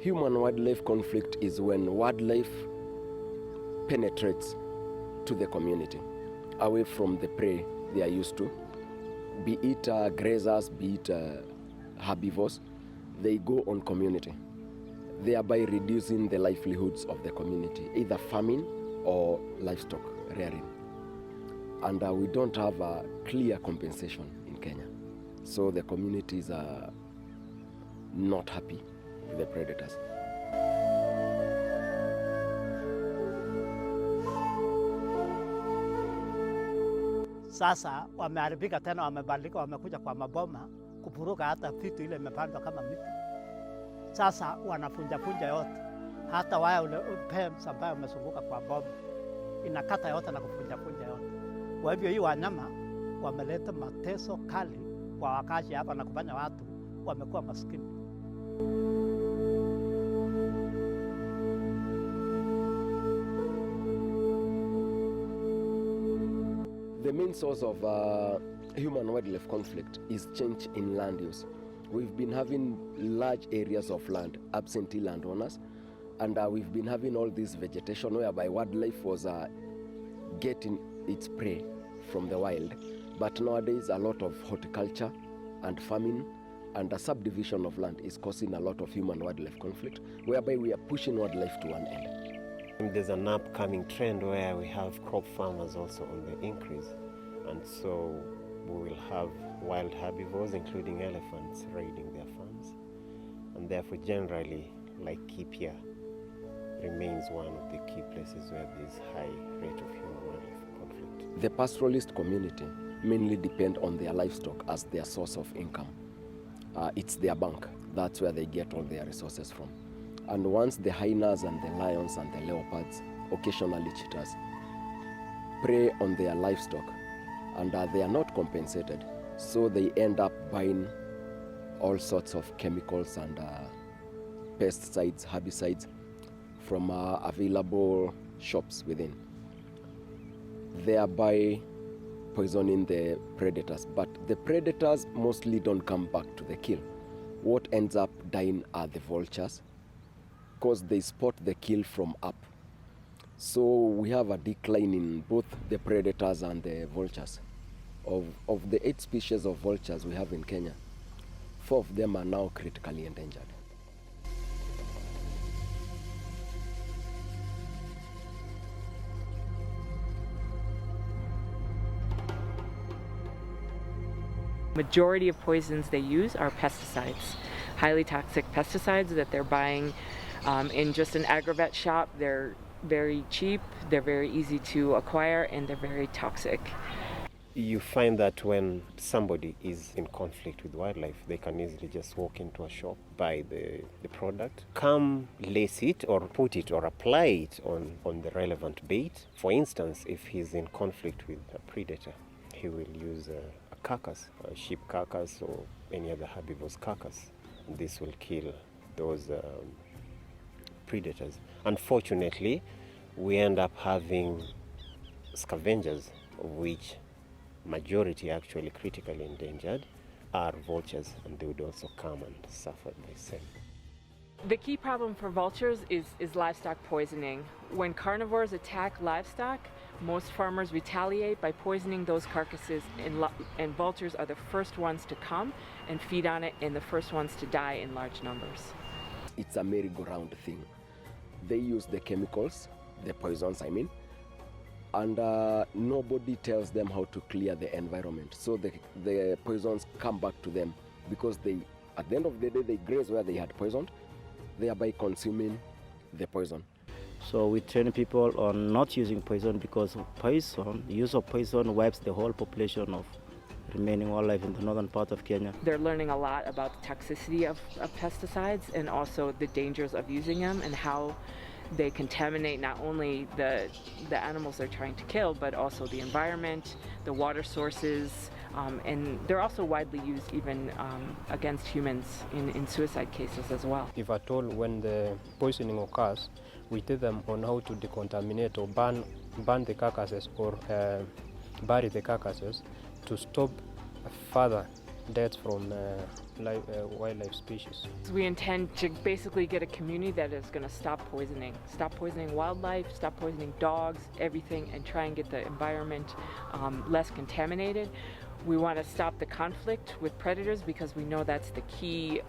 Human-wildlife conflict is when wildlife penetrates to the community, away from the prey they are used to, be it grazers, be it herbivores. They go on community, thereby reducing the livelihoods of the community, either farming or livestock rearing. And we don't have a clear compensation in Kenya. So the communities are not happy with the predators. Sasa wameharibika tena, wamebadilika, wamekuja kwa maboma kupuruka hata vitu ile imepandwa kama miti. Sasa wanafunja yote, hata waya ule pembe ambayo umezunguka kwa boma inakata yote na kufunja yote. Kwa hivyo hii wanyama wameleta mateso kali kwa wakazi hapa na kufanya watu wamekuwa maskini. The main source of human-wildlife conflict is change in land use. We've been having large areas of land, absentee landowners, and we've been having all this vegetation whereby wildlife was getting its prey from the wild. But nowadays, a lot of horticulture and farming and a subdivision of land is causing a lot of human-wildlife conflict, whereby we are pushing wildlife to one end. There's an upcoming trend where we have crop farmers also on the increase, and so we will have wild herbivores, including elephants, raiding their farms, and therefore generally Laikipia remains one of the key places where there is high rate of human-wildlife conflict. The pastoralist community mainly depend on their livestock as their source of income. It's their bank. That's where they get all their resources from. And once the hyenas and the lions and the leopards, occasionally cheetahs, prey on their livestock and they are not compensated, so they end up buying all sorts of chemicals and pesticides, herbicides from available shops within, thereby poisoning the predators. But the predators mostly don't come back to the kill. What ends up dying are the vultures, because they spot the kill from up. So we have a decline in both the predators and the vultures. Of the 8 species of vultures we have in Kenya, 4 of them are now critically endangered. Majority of poisons they use are pesticides, highly toxic pesticides that they're buying in just an agrovet shop. They're very cheap, they're very easy to acquire, and they're very toxic. You find that when somebody is in conflict with wildlife, they can easily just walk into a shop, buy the product, come lace it or put it or apply it on the relevant bait. For instance, if he's in conflict with a predator, he will use a carcass, a sheep carcass or any other herbivore's carcass. This will kill those predators. Unfortunately, we end up having scavengers, of which majority actually critically endangered are vultures, and they would also come and suffer by same. The key problem for vultures is livestock poisoning. When carnivores attack livestock, most farmers retaliate by poisoning those carcasses, and vultures are the first ones to come and feed on it and the first ones to die in large numbers. It's a merry-go-round thing. They use the chemicals, the poisons I mean, and nobody tells them how to clear the environment. So the poisons come back to them because they, at the end of the day, they graze where they had poisoned, thereby consuming the poison. So we train people on not using poison because use of poison wipes the whole population of remaining wildlife in the northern part of Kenya. They're learning a lot about the toxicity of pesticides and also the dangers of using them and how they contaminate not only the animals they're trying to kill, but also the environment, the water sources, and they're also widely used even against humans in suicide cases as well. If at all, when the poisoning occurs, we tell them on how to decontaminate or burn the carcasses or bury the carcasses to stop further deaths from wildlife species. We intend to basically get a community that is going to stop poisoning wildlife, stop poisoning dogs, everything, and try and get the environment less contaminated. We want to stop the conflict with predators because we know that's the key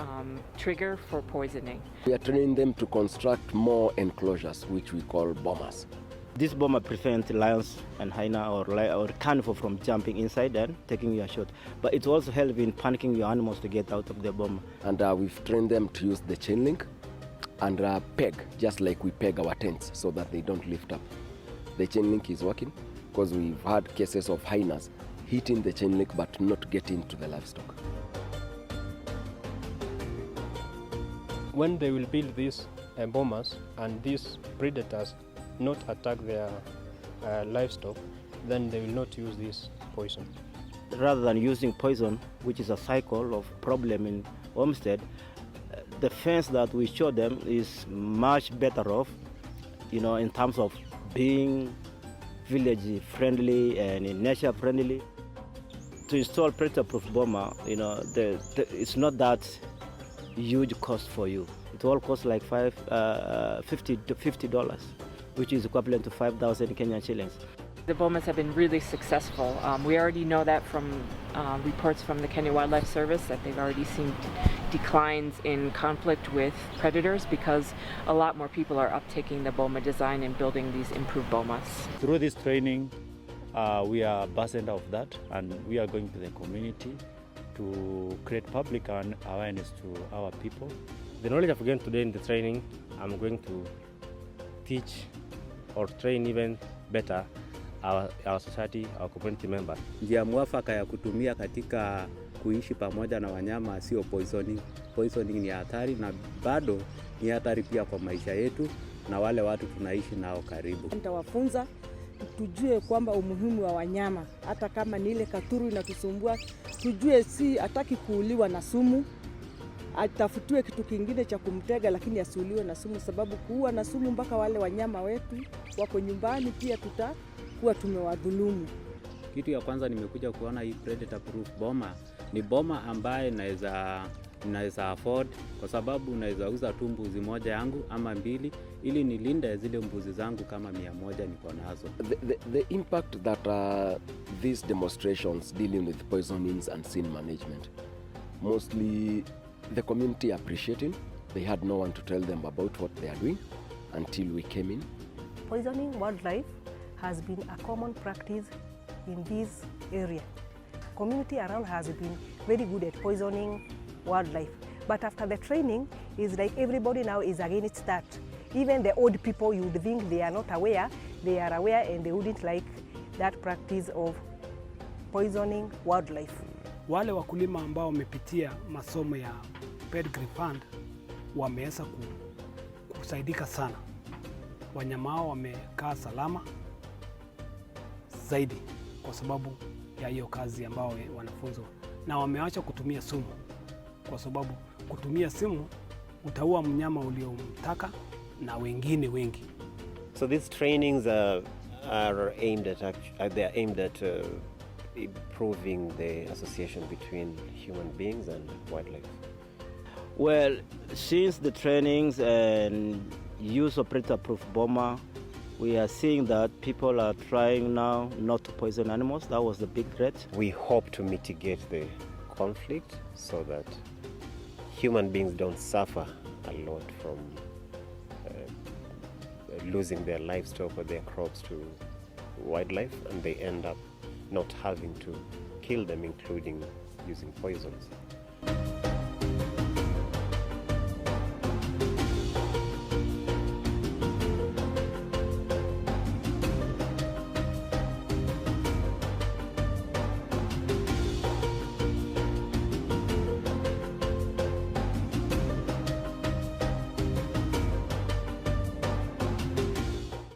trigger for poisoning. We are training them to construct more enclosures, which we call bombers. This bomber prevents lions and hyena or carnivore from jumping inside and taking your shot. But it also helps in panicking your animals to get out of the bomber. And we've trained them to use the chain link and peg, just like we peg our tents so that they don't lift up. The chain link is working because we've had cases of hyenas hitting the chain link but not getting to the livestock. When they will build these bombers and these predators not attack their livestock, then they will not use this poison. Rather than using poison, which is a cycle of problem in homestead, the fence that we show them is much better off, in terms of being village friendly and nature friendly. To install predator-proof bomber, it's not that huge cost for you. It all costs like $50, which is equivalent to 5,000 Kenyan shillings. The bombers have been really successful. We already know that from reports from the Kenya Wildlife Service that they've already seen declines in conflict with predators because a lot more people are uptaking the boma design and building these improved bomas. Through this training, we are ambassadors of that, and we are going to the community to create public awareness to our people. The knowledge I've gained today in the training, I'm going to teach or train even better our society, our community members. Njia mwafaka ya kutumia katika kuishi pamoja na wanyama sio poisoning. Poisoning ni hatari na bado ni hatari pia kwa maisha yetu na wale watu tunaishi nao karibu. Nitawafunza tujue kwamba umuhimu wa wanyama, hata kama ni ile katuru inatusumbua, tujue si hataki kuuliwa na sumu, atafutiwe kitu kingine cha kumtega, lakini asiuliwe na sumu, sababu kuua na sumu mpaka wale wanyama wetu wako nyumbani pia tutakuwa tumewadhulumu. Kitu ya kwanza nimekuja kuona hii predator proof bomber ni bomber ambaye naweza afford, kwa sababu naweza uza tu mbuzi moja yangu ama mbili ili nilinde zile mbuzi zangu kama 100 niko nazo. The impact that these demonstrations dealing with poisonings and sin management, mostly the community appreciating. They had no one to tell them about what they are doing until we came in. Poisoning wildlife has been a common practice in this area. Community around has been very good at poisoning wildlife. But after the training, it's like everybody now is against that. Even the old people, you would think they are not aware, they are aware and they wouldn't like that practice of poisoning wildlife. Wale wakulima ambao wamepitia masomo ya Peregrine Fund wameweza kusaidika sana. Wanyama hao wamekaa salama zaidi kwa sababu ya hiyo kazi ambao wanafunzwa, na wameacha kutumia sumu, kwa sababu kutumia sumu utaua mnyama uliomtaka na wengine wengi. So these trainings are aimed at improving the association between human beings and wildlife. Well, since the trainings and use of predator-proof bomber, we are seeing that people are trying now not to poison animals. That was the big threat. We hope to mitigate the conflict so that human beings don't suffer a lot from losing their livestock or their crops to wildlife, and they end up not having to kill them, including using poisons.